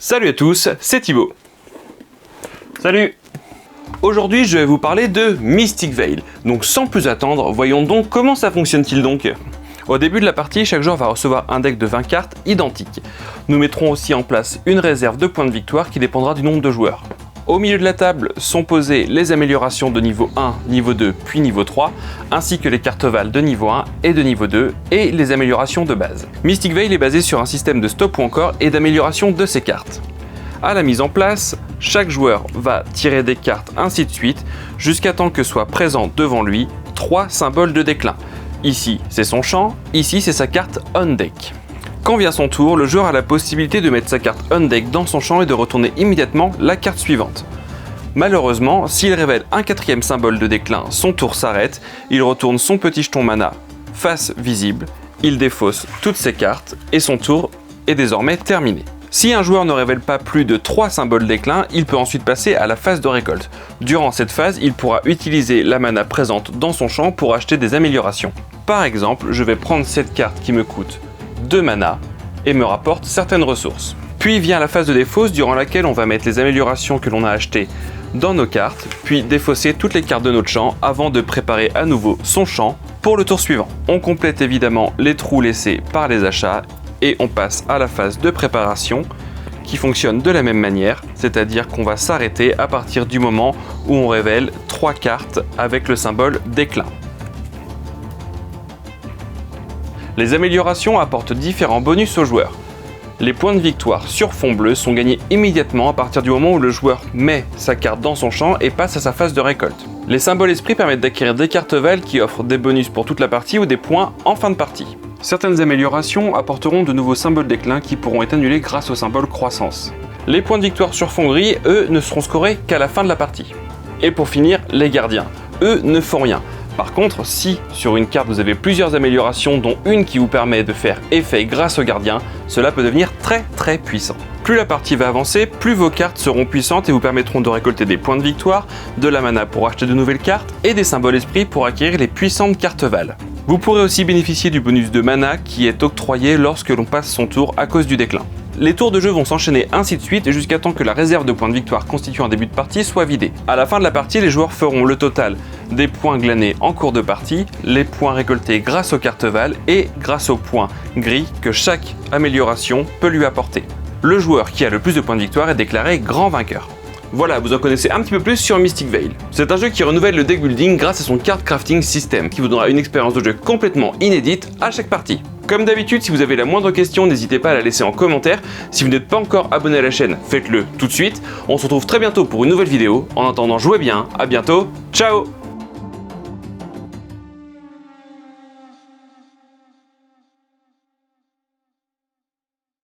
Salut à tous, c'est Thibaut. Salut. Aujourd'hui, je vais vous parler de Mystic Vale. Donc sans plus attendre, voyons donc comment ça fonctionne-t-il donc. Au début de la partie, chaque joueur va recevoir un deck de 20 cartes identiques. Nous mettrons aussi en place une réserve de points de victoire qui dépendra du nombre de joueurs. Au milieu de la table sont posées les améliorations de niveau 1, niveau 2 puis niveau 3, ainsi que les cartes Val de niveau 1 et de niveau 2 et les améliorations de base. Mystic Vale est basé sur un système de stop ou encore et d'amélioration de ces cartes. À la mise en place, chaque joueur va tirer des cartes ainsi de suite jusqu'à temps que soient présents devant lui 3 symboles de déclin. Ici c'est son champ, ici c'est sa carte on deck. Quand vient son tour, le joueur a la possibilité de mettre sa carte on deck dans son champ et de retourner immédiatement la carte suivante. Malheureusement, s'il révèle un 4e symbole de déclin, son tour s'arrête, il retourne son petit jeton mana face visible, il défausse toutes ses cartes et son tour est désormais terminé. Si un joueur ne révèle pas plus de 3 symboles déclin, il peut ensuite passer à la phase de récolte. Durant cette phase, il pourra utiliser la mana présente dans son champ pour acheter des améliorations. Par exemple, je vais prendre cette carte qui me coûte 2 mana et me rapporte certaines ressources. Puis vient la phase de défausse durant laquelle on va mettre les améliorations que l'on a achetées dans nos cartes, puis défausser toutes les cartes de notre champ avant de préparer à nouveau son champ pour le tour suivant. On complète évidemment les trous laissés par les achats et on passe à la phase de préparation qui fonctionne de la même manière, c'est-à-dire qu'on va s'arrêter à partir du moment où on révèle 3 cartes avec le symbole déclin. Les améliorations apportent différents bonus aux joueurs. Les points de victoire sur fond bleu sont gagnés immédiatement à partir du moment où le joueur met sa carte dans son champ et passe à sa phase de récolte. Les symboles esprits permettent d'acquérir des cartes Val qui offrent des bonus pour toute la partie ou des points en fin de partie. Certaines améliorations apporteront de nouveaux symboles déclin qui pourront être annulés grâce au symbole croissance. Les points de victoire sur fond gris, eux, ne seront scorés qu'à la fin de la partie. Et pour finir, les gardiens. Eux ne font rien. Par contre, si sur une carte vous avez plusieurs améliorations dont une qui vous permet de faire effet grâce au gardien, cela peut devenir très puissant. Plus la partie va avancer, plus vos cartes seront puissantes et vous permettront de récolter des points de victoire, de la mana pour acheter de nouvelles cartes et des symboles esprits pour acquérir les puissantes cartes Val. Vous pourrez aussi bénéficier du bonus de mana qui est octroyé lorsque l'on passe son tour à cause du déclin. Les tours de jeu vont s'enchaîner ainsi de suite jusqu'à temps que la réserve de points de victoire constituant un début de partie soit vidée. À la fin de la partie, les joueurs feront le total des points glanés en cours de partie, les points récoltés grâce aux cartes Val et grâce aux points gris que chaque amélioration peut lui apporter. Le joueur qui a le plus de points de victoire est déclaré grand vainqueur. Voilà, vous en connaissez un petit peu plus sur Mystic Vale. C'est un jeu qui renouvelle le deck building grâce à son card crafting system, qui vous donnera une expérience de jeu complètement inédite à chaque partie. Comme d'habitude, si vous avez la moindre question, n'hésitez pas à la laisser en commentaire. Si vous n'êtes pas encore abonné à la chaîne, faites-le tout de suite. On se retrouve très bientôt pour une nouvelle vidéo. En attendant, jouez bien, à bientôt, ciao!